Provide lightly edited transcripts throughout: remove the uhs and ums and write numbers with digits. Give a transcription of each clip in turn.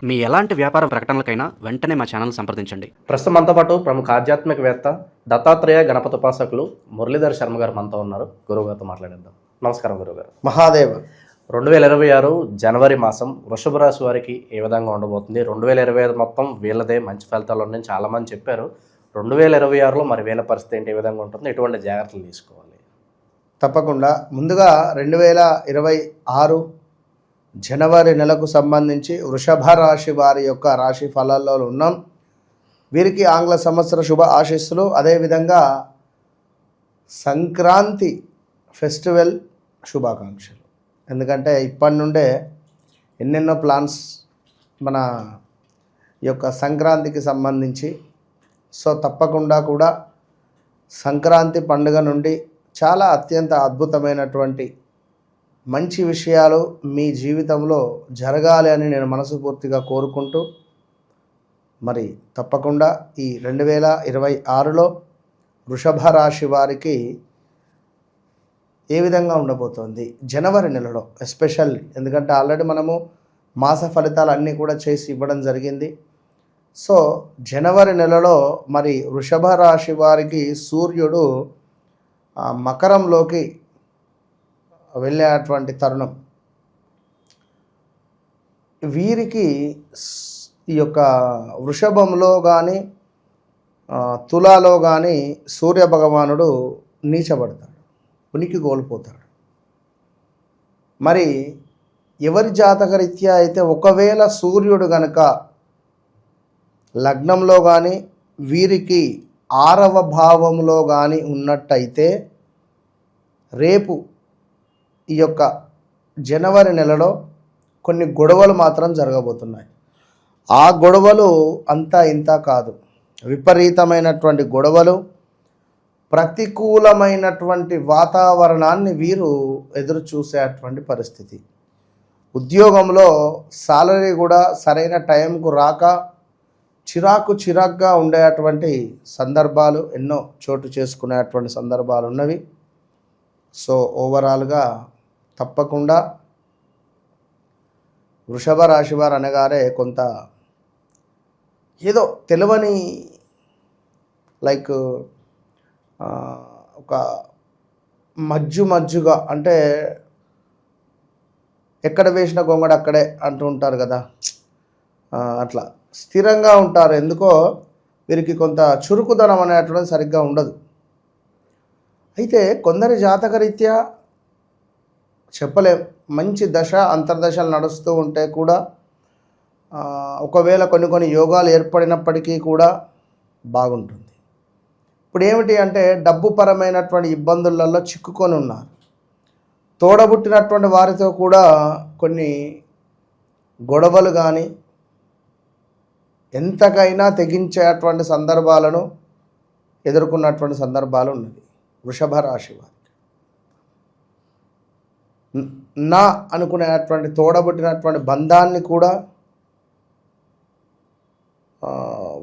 మీ ఎలాంటి వ్యాపార ప్రకటనలకైనా వెంటనే మా ఛానల్ సంప్రదించండి. ప్రస్తుతం మనతో పాటు ప్రముఖ ఆధ్యాత్మికవేత్త దత్తాత్రేయ గణపతి ఉపాసకులు మురళీధర్ శర్మ గారు మనతో ఉన్నారు. గురువుగారితో మాట్లాడేద్దాం. నమస్కారం గురువుగారు. మహాదేవ్. 2026 జనవరి మాసం వృషభ రాశి వారికి ఏ విధంగా ఉండబోతుంది? 2025 మొత్తం వీళ్ళదే మంచి ఫలితాలు ఉన్నాయని చాలామంది చెప్పారు. 2026లో మరి వీళ్ళ పరిస్థితి ఏంటి, ఏ విధంగా ఉంటుంది, ఎటువంటి జాగ్రత్తలు తీసుకోవాలి? తప్పకుండా. ముందుగా 2026 జనవరి నెలకు సంబంధించి వృషభ రాశి వారి యొక్క రాశి ఫలాల్లో ఉన్నాం. వీరికి ఆంగ్ల సంవత్సర శుభ ఆశీస్సులు. అదేవిధంగా సంక్రాంతి ఫెస్టివల్ శుభాకాంక్షలు. ఎందుకంటే ఇప్పటి నుండే ఎన్నెన్నో ప్లాన్స్ మన యొక్క సంక్రాంతికి సంబంధించి. సో తప్పకుండా కూడా సంక్రాంతి పండుగ నుండి చాలా అత్యంత అద్భుతమైనటువంటి మంచి విషయాలు మీ జీవితంలో జరగాలి అని నేను మనస్ఫూర్తిగా కోరుకుంటూ, మరి తప్పకుండా ఈ 2026లో వృషభ రాశి వారికి ఏ విధంగా ఉండబోతోంది జనవరి నెలలో ఎస్పెషల్లీ. ఎందుకంటే ఆల్రెడీ మనము మాస ఫలితాలు అన్నీ కూడా చేసి ఇవ్వడం జరిగింది. సో జనవరి నెలలో మరి వృషభ రాశి వారికి సూర్యుడు మకరంలోకి వెళ్ళేటువంటి తరుణం. వీరికి ఈ యొక్క వృషభంలో కానీ తులాలో కానీ సూర్య భగవానుడు నీచబడతాడు, ఉనికి కోల్పోతాడు. మరి ఎవరి జాతకరీత్యా అయితే ఒకవేళ సూర్యుడు గనక లగ్నంలో కానీ వీరికి 6వ భావంలో కానీ ఉన్నట్టయితే రేపు ఈ యొక్క జనవరి నెలలో కొన్ని గొడవలు మాత్రం జరగబోతున్నాయి. ఆ గొడవలు అంతా ఇంత కాదు, విపరీతమైనటువంటి గొడవలు, ప్రతికూలమైనటువంటి వాతావరణాన్ని వీరు ఎదురు చూసేటువంటి పరిస్థితి. ఉద్యోగంలో సాలరీ కూడా సరైన టైంకు రాక చిరాకుగా ఉండేటువంటి సందర్భాలు ఎన్నో చోటు చేసుకునేటువంటి సందర్భాలు ఉన్నవి. సో ఓవరాల్గా తప్పకుండా వృషభ రాశి వారు అనగానే కొంత ఏదో తెలియని లైక్ ఒక మజ్జుగా, అంటే ఎక్కడ వేసిన గొంగడ అక్కడే అంటూ ఉంటారు కదా, అట్లా స్థిరంగా ఉంటారు. ఎందుకో వీరికి కొంత చురుకుదనం అనేటువంటిది సరిగ్గా ఉండదు. అయితే కొందరి జాతకరీత్యా చెప్పలేం, మంచి దశ అంతర్దశలు నడుస్తూ ఉంటే కూడా ఒకవేళ కొన్ని యోగాలు ఏర్పడినప్పటికీ కూడా బాగుంటుంది. ఇప్పుడు ఏమిటి అంటే డబ్బు పరమైనటువంటి ఇబ్బందులలో చిక్కుకొని ఉన్నారు. తోడబుట్టినటువంటి వారితో కూడా కొన్ని గొడవలు కానీ ఎంతకైనా తెగించేటువంటి సందర్భాలను ఎదుర్కొన్నటువంటి సందర్భాలు ఉన్నవి వృషభ రాశి వారికి. నా అనుకునేటువంటి తోడబుట్టినటువంటి బంధాన్ని కూడా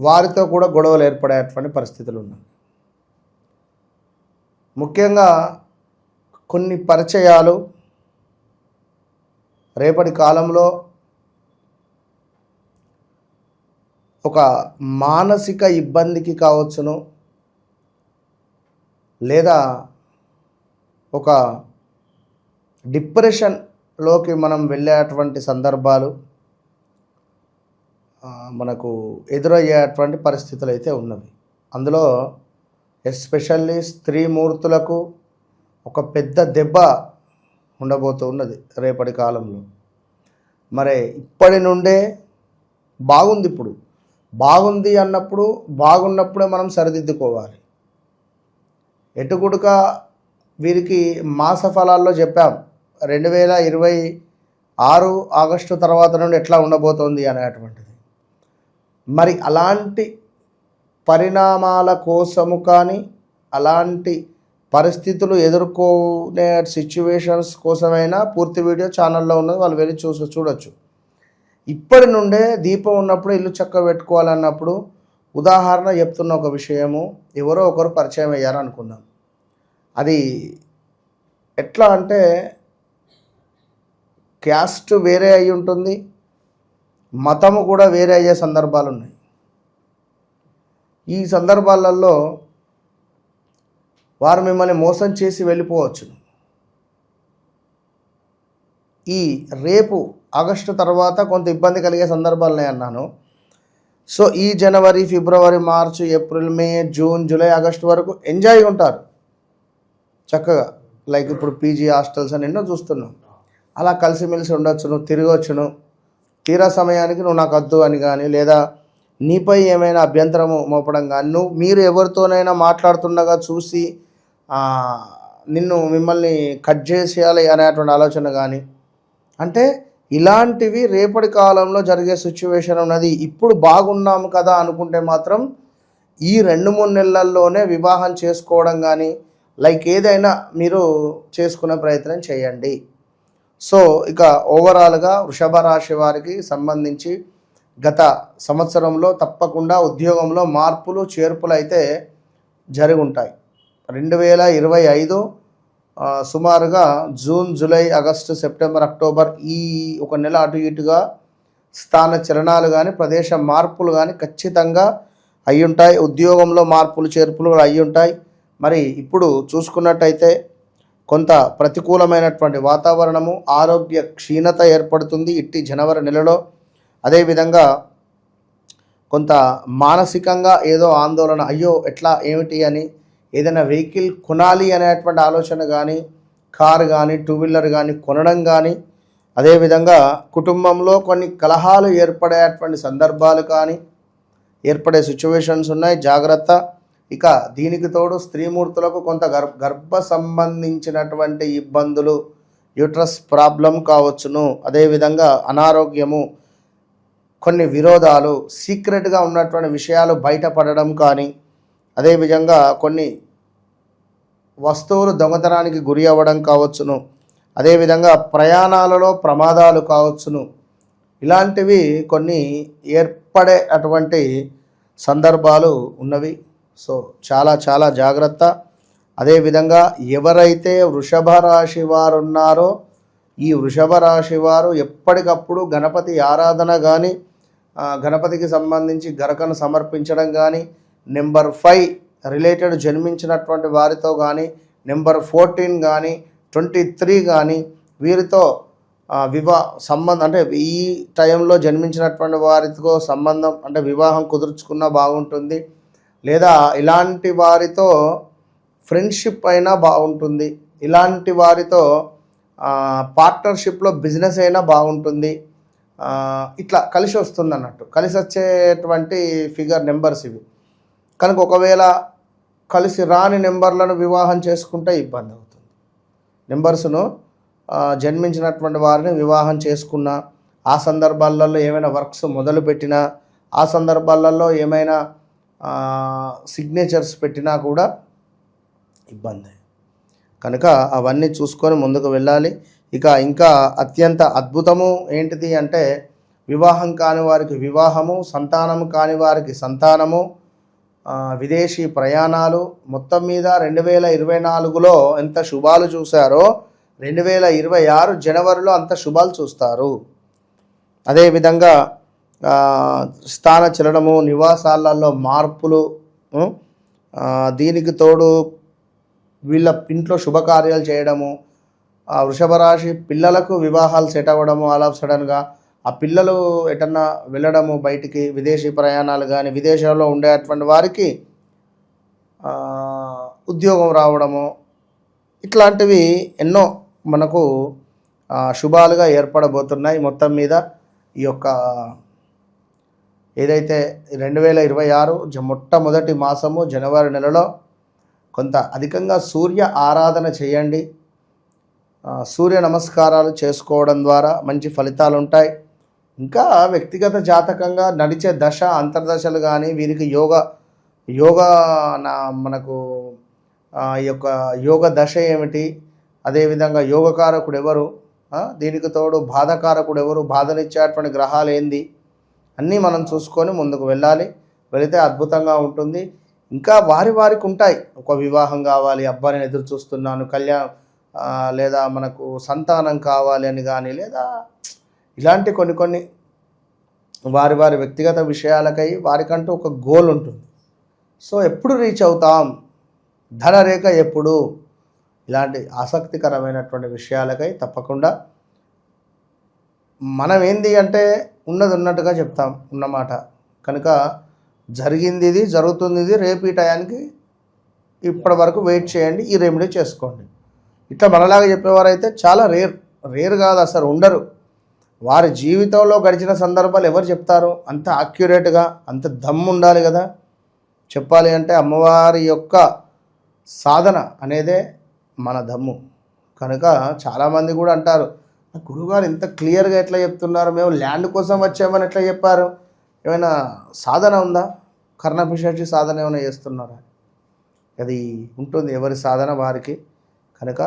వారితో కూడా గొడవలు ఏర్పడేటువంటి పరిస్థితులు ఉన్నాయి. ముఖ్యంగా కొన్ని పరిచయాలు రేపటి కాలంలో ఒక మానసిక ఇబ్బందికి కావచ్చును, లేదా ఒక డిప్రెషన్లోకి మనం వెళ్ళేటువంటి సందర్భాలు మనకు ఎదురయ్యేటువంటి పరిస్థితులు అయితే ఉన్నవి. అందులో ఎస్పెషల్లీ స్త్రీమూర్తులకు ఒక పెద్ద దెబ్బ ఉండబోతూ ఉన్నది రేపటి కాలంలో. మరి ఇప్పటి నుండే బాగుంది, ఇప్పుడు బాగుంది అన్నప్పుడు బాగున్నప్పుడే మనం సరిదిద్దుకోవాలి. ఎటుకుడుక వీరికి మాస ఫలాల్లో చెప్పాం 2026 ఆగస్టు తర్వాత నుండి ఎట్లా ఉండబోతోంది అనేటువంటిది. మరి అలాంటి పరిణామాల కోసము కానీ అలాంటి పరిస్థితులు ఎదుర్కొనే సిచ్యువేషన్స్ కోసమైనా పూర్తి వీడియో ఛానల్లో ఉన్నది, వాళ్ళు వెళ్ళి చూడొచ్చు. ఇప్పటి నుండే దీపం ఉన్నప్పుడు ఇల్లు చక్క పెట్టుకోవాలన్నప్పుడు ఉదాహరణ చెప్తున్న ఒక విషయము, ఎవరో ఒకరు పరిచయం అయ్యారు అనుకుందాం. అది ఎట్లా అంటే క్యాస్ట్ వేరే అయి ఉంటుంది, మతము కూడా వేరే అయ్యే సందర్భాలు ఉన్నాయి. ఈ సందర్భాలలో వారు మిమ్మల్ని మోసం చేసి వెళ్ళిపోవచ్చు. ఈ రేపు ఆగస్టు తర్వాత కొంత ఇబ్బంది కలిగే సందర్భాలు ఉన్నాయి అన్నాను. సో ఈ జనవరి, ఫిబ్రవరి, మార్చి, ఏప్రిల్, మే, జూన్, జూలై, ఆగస్టు వరకు ఎంజాయ్గా ఉంటారు చక్కగా. లైక్ ఇప్పుడు పీజీ హాస్టల్స్ అని ఎన్నో చూస్తున్నాం. అలా కలిసిమెలిసి ఉండొచ్చును, తిరగవచ్చును. తీరా సమయానికి నువ్వు నాకు వద్దు అని కానీ, లేదా నీపై ఏమైనా అభ్యంతరము మోపడం కానీ, మీరు ఎవరితోనైనా మాట్లాడుతుండగా చూసి మిమ్మల్ని కట్ చేసేయాలి అనేటువంటి ఆలోచన కానీ, అంటే ఇలాంటివి రేపటి కాలంలో జరిగే సిచ్యువేషన్ ఉన్నది. ఇప్పుడు బాగున్నాము కదా అనుకుంటే మాత్రం ఈ 2-3 నెలల్లోనే వివాహం చేసుకోవడం కానీ లైక్ ఏదైనా మీరు చేసుకునే ప్రయత్నం చేయండి. సో ఇక ఓవరాల్గా వృషభ రాశి వారికి సంబంధించి గత సంవత్సరంలో తప్పకుండా ఉద్యోగంలో మార్పులు చేర్పులు అయితే జరిగి ఉంటాయి. 2025 సుమారుగా June, July, August, September, October ఈ ఒక నెల అటు ఇటుగా స్థాన చలనాలు కానీ ప్రదేశ మార్పులు కానీ ఖచ్చితంగా అయ్యుంటాయి. ఉద్యోగంలో మార్పులు చేర్పులు కూడా అయ్యుంటాయి. మరి ఇప్పుడు చూసుకున్నట్టయితే కొంత ప్రతికూలమైనటువంటి వాతావరణము, ఆరోగ్య క్షీణత ఏర్పడుతుంది ఇట్టి జనవరి నెలలో. అదేవిధంగా కొంత మానసికంగా ఏదో ఆందోళన, అయ్యో ఎట్లా ఏమిటి అని, ఏదైనా వెహికల్ కొనాలి అనేటువంటి ఆలోచన కానీ, కారు కానీ, 2 వీలర్ కానీ కొనడం కానీ, అదేవిధంగా కుటుంబంలో కొన్ని కలహాలు ఏర్పడేటువంటి సందర్భాలు కానీ ఏర్పడే సిచ్యువేషన్స్ ఉన్నాయి. జాగ్రత్త. ఇక దీనికి తోడు స్త్రీమూర్తులకు కొంత గర్భ సంబంధించినటువంటి ఇబ్బందులు, యూట్రస్ ప్రాబ్లం కావచ్చును. అదేవిధంగా అనారోగ్యము, కొన్ని విరోధాలు, సీక్రెట్గా ఉన్నటువంటి విషయాలు బయటపడడం కానీ, అదేవిధంగా కొన్ని వస్తువులు దొంగతనానికి గురి అవ్వడం కావచ్చును. అదేవిధంగా ప్రయాణాలలో ప్రమాదాలు కావచ్చును. ఇలాంటివి కొన్ని ఏర్పడే అటువంటి సందర్భాలు ఉన్నవి. సో చాలా చాలా జాగ్రత్త. అదేవిధంగా ఎవరైతే వృషభ రాశి వారు ఉన్నారో ఈ వృషభ రాశి వారు ఎప్పటికప్పుడు గణపతి ఆరాధన కానీ, గణపతికి సంబంధించి గరకను సమర్పించడం కానీ, నెంబర్ 5 రిలేటెడ్ జన్మించినటువంటి వారితో కానీ, నెంబర్ 14 కానీ, 23 కానీ వీరితో సంబంధం అంటే ఈ టైంలో జన్మించినటువంటి వారితో సంబంధం అంటే వివాహం కుదుర్చుకున్నా బాగుంటుంది. లేదా ఇలాంటి వారితో ఫ్రెండ్షిప్ అయినా బాగుంటుంది. ఇలాంటి వారితో పార్ట్నర్షిప్లో బిజినెస్ అయినా బాగుంటుంది. ఇట్లా కలిసి వస్తుంది అన్నట్టు, కలిసి వచ్చేటువంటి ఫిగర్ నెంబర్స్ ఇవి. కనుక ఒకవేళ కలిసి రాని నెంబర్లను వివాహం చేసుకుంటే ఇబ్బంది అవుతుంది. నెంబర్స్ను జన్మించినటువంటి వారిని వివాహం చేసుకున్న ఆ సందర్భాలలో ఏమైనా వర్క్స్ మొదలుపెట్టినా, ఆ సందర్భాలలో ఏమైనా సిగ్నేచర్స్ పెట్టినా కూడా ఇబ్బంది. కనుక అవన్నీ చూసుకొని ముందుకు వెళ్ళాలి. ఇక ఇంకా అత్యంత అద్భుతము ఏంటిది అంటే వివాహం కాని వారికి వివాహము, సంతానం కాని వారికి సంతానము, విదేశీ ప్రయాణాలు. మొత్తం మీద 2024లో ఎంత శుభాలు చూశారో 2026 జనవరిలో అంత శుభాలు చూస్తారు. అదేవిధంగా స్థాన చలనము, నివాసాలలో మార్పులు, దీనికి తోడు వీళ్ళ ఇంట్లో శుభకార్యాలు చేయడము, వృషభ రాశి పిల్లలకు వివాహాలు సెట్ అవ్వడము, ఆల్ ఆఫ్ సడన్గా ఆ పిల్లలు ఎటన్నా వెళ్ళడము బయటికి, విదేశీ ప్రయాణాలు కానీ, విదేశాల్లో ఉండేటువంటి వారికి ఉద్యోగం రావడము, ఇట్లాంటివి ఎన్నో మనకు శుభాలుగా ఏర్పడబోతున్నాయి. మొత్తం మీద ఈ యొక్క ఏదైతే 2026 మొట్టమొదటి మాసము జనవరి నెలలో కొంత అధికంగా సూర్య ఆరాధన చేయండి. సూర్య నమస్కారాలు చేసుకోవడం ద్వారా మంచి ఫలితాలు ఉంటాయి. ఇంకా వ్యక్తిగత జాతకంగా నడిచే దశ అంతర్దశలు కానీ వీరికి మనకు ఈ యొక్క యోగ దశ ఏమిటి, అదేవిధంగా యోగకారకుడు ఎవరు, దీనికి తోడు బాధకారకుడు ఎవరు, బాధనిచ్చేటువంటి గ్రహాలు ఏంది, అన్నీ మనం చూసుకొని ముందుకు వెళ్ళాలి. వెళితే అద్భుతంగా ఉంటుంది. ఇంకా వారికి ఉంటాయి. ఒక వివాహం కావాలి, అబ్బాయిని ఎదురు చూస్తున్నాను, లేదా మనకు సంతానం కావాలి అని కానీ, లేదా ఇలాంటి కొన్ని వారి వారి వ్యక్తిగత విషయాలకై వారికంటూ ఒక గోల్ ఉంటుంది. సో ఎప్పుడు రీచ్ అవుతాం, ధనరేఖ ఎప్పుడు, ఇలాంటి ఆసక్తికరమైనటువంటి విషయాలకై తప్పకుండా మనం ఏంది అంటే ఉన్నది ఉన్నట్టుగా చెప్తాం ఉన్నమాట. కనుక జరిగింది ఇది, జరుగుతుంది ఇది, రేపు ఈ టయానికి ఇప్పటి వరకు వెయిట్ చేయండి, ఈ రెమెడీ చేసుకోండి. ఇట్లా మనలాగా చెప్పేవారైతే చాలా రేర్ కాదు, అసలు ఉండరు. వారి జీవితంలో గడిచిన సందర్భాలు ఎవరు చెప్తారు? అంత యాక్యురేట్గా, అంత దమ్ము ఉండాలి కదా చెప్పాలి అంటే. అమ్మవారి యొక్క సాధన అనేదే మన దమ్ము. కనుక చాలామంది కూడా అంటారు, గురువుగారు ఇంత క్లియర్గా ఎట్లా చెప్తున్నారు, మేము ల్యాండ్ కోసం వచ్చామని ఎట్లా చెప్పారు, ఏమైనా సాధన ఉందా, కర్ణపిశాచి సాధన ఏమైనా చేస్తున్నారా? అది ఉంటుంది, ఎవరి సాధన వారికి. కనుక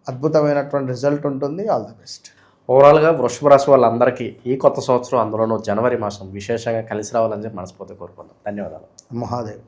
అద్భుతమైనటువంటి రిజల్ట్ ఉంటుంది. All the best. ఓవరాల్గా వృషభ రాశి వాళ్ళందరికీ ఈ కొత్త సంవత్సరం, అందులోనూ జనవరి మాసం విశేషంగా కలిసి రావాలని చెప్పి మనస్ఫూర్తిగా కోరుకుందాం. ధన్యవాదాలు. మహాదేవ్.